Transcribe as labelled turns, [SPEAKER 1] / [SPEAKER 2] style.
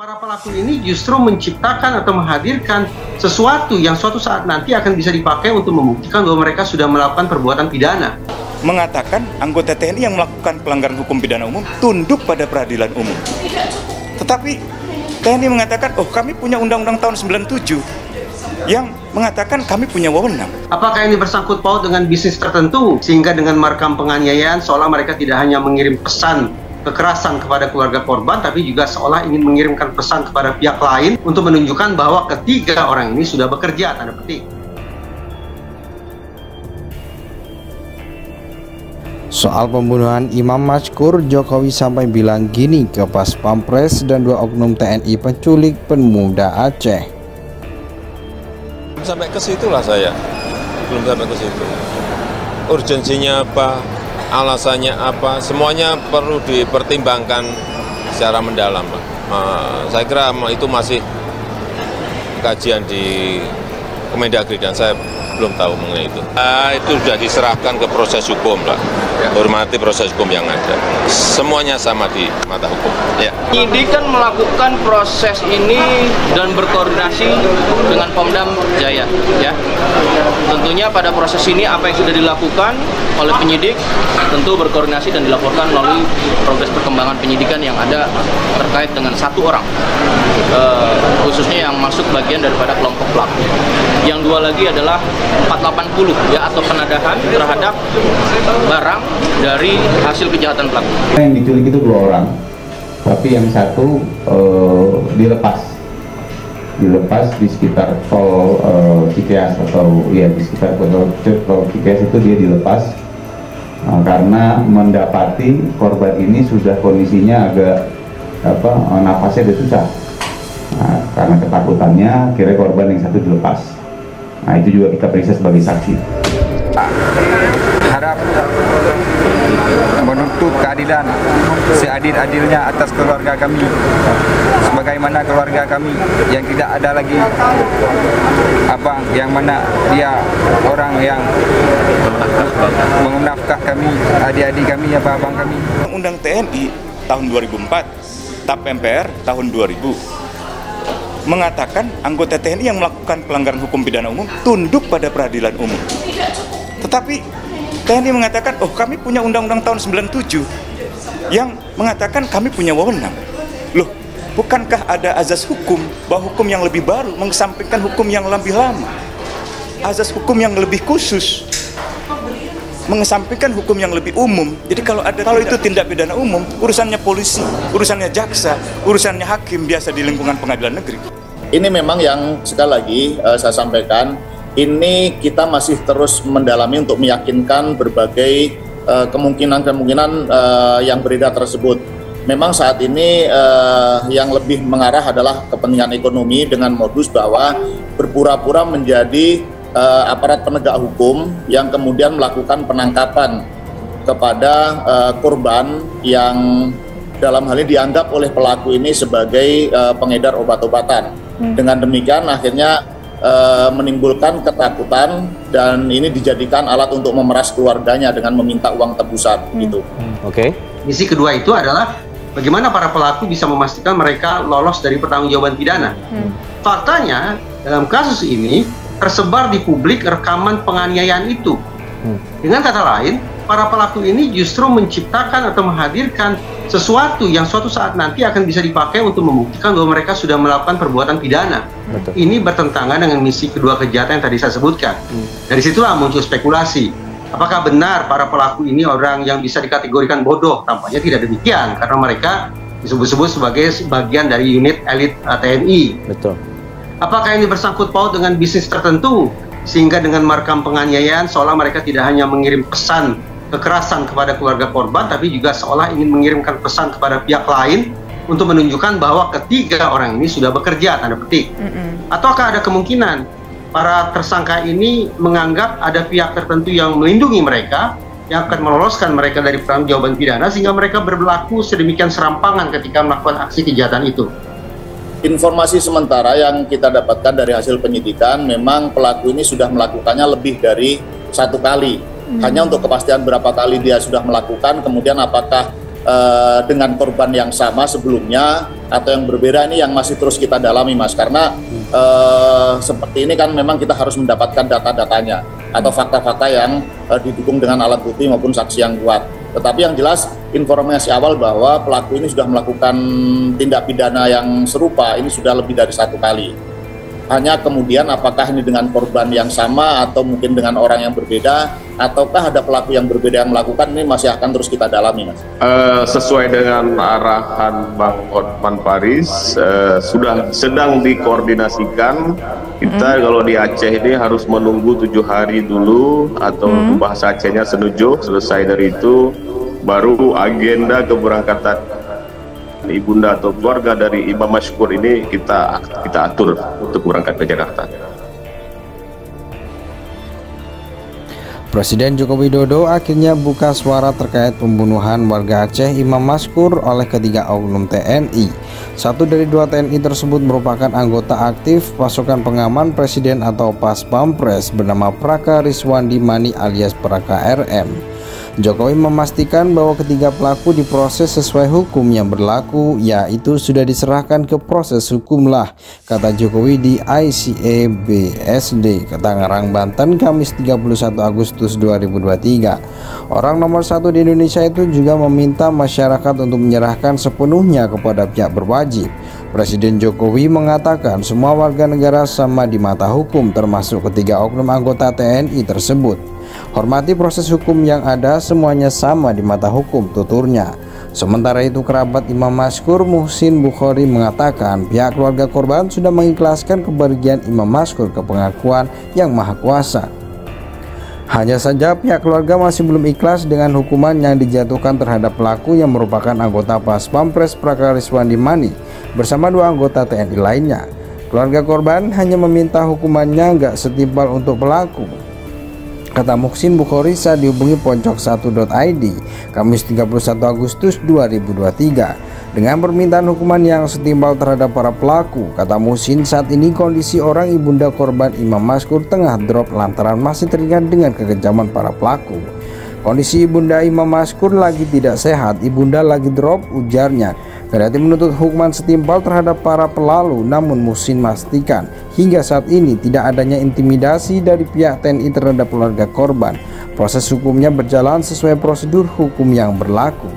[SPEAKER 1] Para pelaku ini justru menciptakan atau menghadirkan sesuatu yang suatu saat nanti akan bisa dipakai untuk membuktikan bahwa mereka sudah melakukan perbuatan pidana.
[SPEAKER 2] Mengatakan anggota TNI yang melakukan pelanggaran hukum pidana umum tunduk pada peradilan umum. Tetapi TNI mengatakan, oh kami punya undang-undang tahun 97 yang mengatakan kami punya wewenang.
[SPEAKER 1] Apakah ini bersangkut paut dengan bisnis tertentu sehingga dengan merekam penganiayaan seolah mereka tidak hanya mengirim pesan kekerasan kepada keluarga korban, tapi juga seolah ingin mengirimkan pesan kepada pihak lain untuk menunjukkan bahwa ketiga orang ini sudah bekerja, tanda petik.
[SPEAKER 3] Soal pembunuhan Imam Mashkur, Jokowi sampai bilang gini ke Pas Pampres dan dua oknum TNI penculik pemuda Aceh.
[SPEAKER 4] Sampai ke situlah saya, belum sampai ke situ. Urgensinya apa? Alasannya apa, semuanya perlu dipertimbangkan secara mendalam, Pak. Saya kira itu masih kajian di Kemendagri dan saya belum tahu mengenai itu. Itu sudah diserahkan ke proses hukum lah, hormati proses hukum yang ada. Semuanya sama di mata hukum. Ya.
[SPEAKER 5] Penyidik kan melakukan proses ini dan berkoordinasi dengan Pomdam Jaya, ya. Tentunya pada proses ini apa yang sudah dilakukan oleh penyidik tentu berkoordinasi dan dilaporkan melalui progres perkembangan penyidikan yang ada terkait dengan satu orang, khususnya yang masuk bagian daripada kelompok pelaku. Yang dua lagi adalah 480 ya, atau penadahan terhadap barang dari hasil kejahatan pelaku.
[SPEAKER 6] Yang diculik itu 2 orang, tapi yang satu dilepas di sekitar tol Cikeas, atau ya di sekitar tol Cikeas itu dia dilepas karena mendapati korban ini sudah kondisinya agak nafasnya udah susah. Nah, karena ketakutannya akhirnya korban yang satu dilepas. Nah, itu juga kita periksa sebagai saksi.
[SPEAKER 7] Harap menuntut keadilan seadil-adilnya atas keluarga kami, sebagaimana keluarga kami yang tidak ada lagi abang, yang mana dia orang yang menafkah kami, adik-adik kami, abang kami.
[SPEAKER 2] Undang TNI tahun 2004, TAP MPR tahun 2000 mengatakan anggota TNI yang melakukan pelanggaran hukum pidana umum tunduk pada peradilan umum. Tetapi TNI mengatakan, oh kami punya undang-undang tahun 97 yang mengatakan kami punya wewenang. Loh, bukankah ada azas hukum bahwa hukum yang lebih baru mengesampingkan hukum yang lebih lama? Azas hukum yang lebih khusus mengesampingkan hukum yang lebih umum. Jadi kalau itu tindak pidana umum, urusannya polisi, urusannya jaksa, urusannya hakim biasa di lingkungan pengadilan negeri.
[SPEAKER 8] Ini memang yang sekali lagi saya sampaikan, ini kita masih terus mendalami untuk meyakinkan berbagai kemungkinan-kemungkinan yang beredar tersebut. Memang saat ini yang lebih mengarah adalah kepentingan ekonomi dengan modus bahwa berpura-pura menjadi aparat penegak hukum yang kemudian melakukan penangkapan kepada korban yang dalam hal ini dianggap oleh pelaku ini sebagai pengedar obat-obatan. Dengan demikian akhirnya menimbulkan ketakutan dan ini dijadikan alat untuk memeras keluarganya dengan meminta uang tebusan gitu.
[SPEAKER 1] Oke. Misi kedua itu adalah bagaimana para pelaku bisa memastikan mereka lolos dari pertanggungjawaban pidana. Faktanya dalam kasus ini tersebar di publik rekaman penganiayaan itu. Dengan kata lain, para pelaku ini justru menciptakan atau menghadirkan sesuatu yang suatu saat nanti akan bisa dipakai untuk membuktikan bahwa mereka sudah melakukan perbuatan pidana. Betul. Ini bertentangan dengan misi kedua kejahatan yang tadi saya sebutkan. Dari situlah muncul spekulasi. Apakah benar para pelaku ini orang yang bisa dikategorikan bodoh? Tampaknya tidak demikian, karena mereka disebut-sebut sebagai bagian dari unit elit TNI. Betul. Apakah ini bersangkut paut dengan bisnis tertentu sehingga dengan merekam penganiayaan seolah mereka tidak hanya mengirim pesan kekerasan kepada keluarga korban, tapi juga seolah ingin mengirimkan pesan kepada pihak lain untuk menunjukkan bahwa ketiga orang ini sudah bekerja, tanda petik. Ataukah ada kemungkinan para tersangka ini menganggap ada pihak tertentu yang melindungi mereka, yang akan meloloskan mereka dari pertanggungjawaban pidana sehingga mereka berlaku sedemikian serampangan ketika melakukan aksi kejahatan itu?
[SPEAKER 8] Informasi sementara yang kita dapatkan dari hasil penyidikan, memang pelaku ini sudah melakukannya lebih dari 1 kali. Hanya untuk kepastian berapa kali dia sudah melakukan, kemudian apakah dengan korban yang sama sebelumnya atau yang berbeda, ini yang masih terus kita dalami, Mas, karena seperti ini kan memang kita harus mendapatkan data-datanya atau fakta-fakta yang didukung dengan alat bukti maupun saksi yang kuat. Tetapi yang jelas informasi awal bahwa pelaku ini sudah melakukan tindak pidana yang serupa ini sudah lebih dari 1 kali. Hanya kemudian apakah ini dengan korban yang sama atau mungkin dengan orang yang berbeda, ataukah ada pelaku yang berbeda yang melakukan, ini masih akan terus kita dalami, Mas.
[SPEAKER 9] Sesuai dengan arahan Bang Hotman Paris, sudah sedang dikoordinasikan. Kita kalau di Aceh ini harus menunggu 7 hari dulu, atau bahasa Acehnya senuju. Selesai dari itu baru agenda keberangkatan ibunda atau keluarga dari Imam Mashkur ini kita atur untuk berangkat ke Jakarta.
[SPEAKER 3] Presiden Joko Widodo akhirnya buka suara terkait pembunuhan warga Aceh Imam Mashkur oleh ketiga oknum TNI. Satu dari 2 TNI tersebut merupakan anggota aktif pasukan pengaman Presiden atau Pas Pampres bernama Praka Riswandi Mani alias Praka RM. Jokowi memastikan bahwa ketiga pelaku diproses sesuai hukum yang berlaku, yaitu sudah diserahkan ke proses hukum lah, kata Jokowi di ICEBSD Tangerang, Banten, Kamis 31 Agustus 2023. Orang nomor 1 di Indonesia itu juga meminta masyarakat untuk menyerahkan sepenuhnya kepada pihak berwajib. Presiden Jokowi mengatakan semua warga negara sama di mata hukum, termasuk ketiga oknum anggota TNI tersebut. Hormati proses hukum yang ada, semuanya sama di mata hukum, tuturnya. Sementara itu kerabat Imam Mashkur Muhsin Bukhari mengatakan pihak keluarga korban sudah mengikhlaskan kepergian Imam Mashkur ke pengakuan Yang Maha Kuasa. Hanya saja pihak keluarga masih belum ikhlas dengan hukuman yang dijatuhkan terhadap pelaku yang merupakan anggota Pas Pampres Praka Riswandi Mani bersama 2 anggota TNI lainnya. Keluarga korban hanya meminta hukumannya nggak setimpal untuk pelaku, kata Muhsin Bukhari saat dihubungi Pojok1.id Kamis 31 Agustus 2023 dengan permintaan hukuman yang setimpal terhadap para pelaku. Kata Muhsin, saat ini kondisi orang ibunda korban Imam Mashkur tengah drop lantaran masih teringat dengan kekejaman para pelaku. Kondisi ibunda Imam Mashkur lagi tidak sehat, ibunda lagi drop, ujarnya. Kendati menuntut hukuman setimpal terhadap para pelaku, namun Muhsin memastikan hingga saat ini tidak adanya intimidasi dari pihak TNI terhadap keluarga korban. Proses hukumnya berjalan sesuai prosedur hukum yang berlaku.